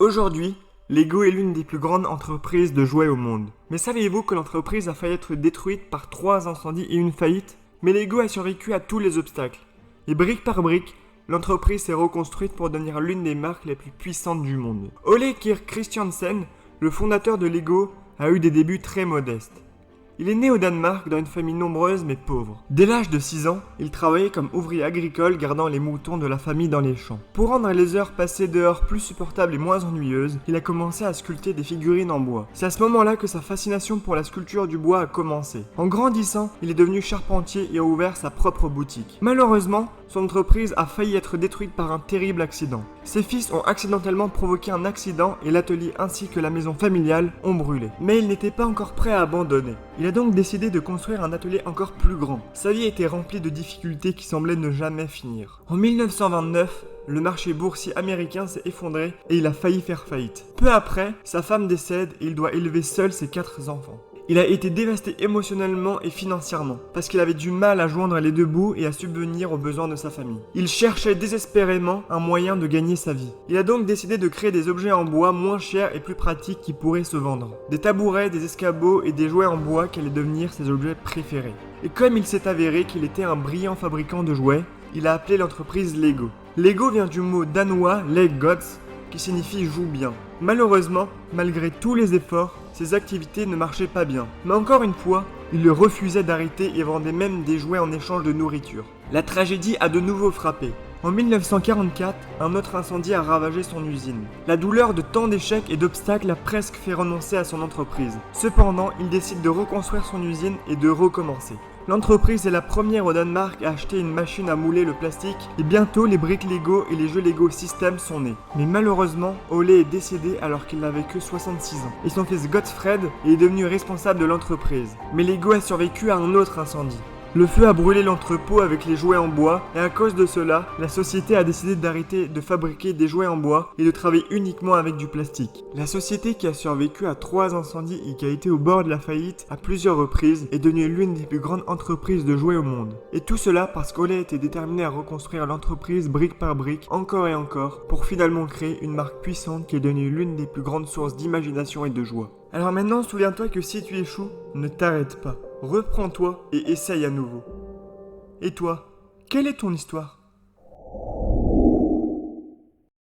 Aujourd'hui, Lego est l'une des plus grandes entreprises de jouets au monde. Mais saviez-vous que l'entreprise a failli être détruite par 3 incendies et une faillite? Mais Lego a survécu à tous les obstacles. Et brique par brique, l'entreprise s'est reconstruite pour devenir l'une des marques les plus puissantes du monde. Ole Kirk Christiansen, le fondateur de Lego, a eu des débuts très modestes. Il est né au Danemark dans une famille nombreuse mais pauvre. Dès l'âge de 6 ans, il travaillait comme ouvrier agricole gardant les moutons de la famille dans les champs. Pour rendre les heures passées dehors plus supportables et moins ennuyeuses, il a commencé à sculpter des figurines en bois. C'est à ce moment-là que sa fascination pour la sculpture du bois a commencé. En grandissant, il est devenu charpentier et a ouvert sa propre boutique. Malheureusement, son entreprise a failli être détruite par un terrible accident. Ses fils ont accidentellement provoqué un accident et l'atelier ainsi que la maison familiale ont brûlé. Mais il n'était pas encore prêt à abandonner. Il a donc décidé de construire un atelier encore plus grand. Sa vie était remplie de difficultés qui semblaient ne jamais finir. En 1929, le marché boursier américain s'est effondré et il a failli faire faillite. Peu après, sa femme décède et il doit élever seul ses 4 enfants. Il a été dévasté émotionnellement et financièrement, parce qu'il avait du mal à joindre les deux bouts et à subvenir aux besoins de sa famille. Il cherchait désespérément un moyen de gagner sa vie. Il a donc décidé de créer des objets en bois moins chers et plus pratiques qui pourraient se vendre. Des tabourets, des escabeaux et des jouets en bois qui allaient devenir ses objets préférés. Et comme il s'est avéré qu'il était un brillant fabricant de jouets, il a appelé l'entreprise Lego. Lego vient du mot danois leg gods, qui signifie joue bien. Malheureusement, malgré tous les efforts, ses activités ne marchaient pas bien. Mais encore une fois, il refusait d'arrêter et vendait même des jouets en échange de nourriture. La tragédie a de nouveau frappé. En 1944, un autre incendie a ravagé son usine. La douleur de tant d'échecs et d'obstacles a presque fait renoncer à son entreprise. Cependant, il décide de reconstruire son usine et de recommencer. L'entreprise est la première au Danemark à acheter une machine à mouler le plastique et bientôt les briques Lego et les jeux Lego System sont nés. Mais malheureusement, Ole est décédé alors qu'il n'avait que 66 ans. Et son fils Gottfred est devenu responsable de l'entreprise. Mais Lego a survécu à un autre incendie. Le feu a brûlé l'entrepôt avec les jouets en bois et à cause de cela, la société a décidé d'arrêter de fabriquer des jouets en bois et de travailler uniquement avec du plastique. La société qui a survécu à 3 incendies et qui a été au bord de la faillite à plusieurs reprises est devenue l'une des plus grandes entreprises de jouets au monde. Et tout cela parce qu'Ole était déterminé à reconstruire l'entreprise brique par brique, encore et encore, pour finalement créer une marque puissante qui est devenue l'une des plus grandes sources d'imagination et de joie. Alors maintenant, souviens-toi que si tu échoues, ne t'arrête pas. Reprends-toi et essaye à nouveau. Et toi, quelle est ton histoire ?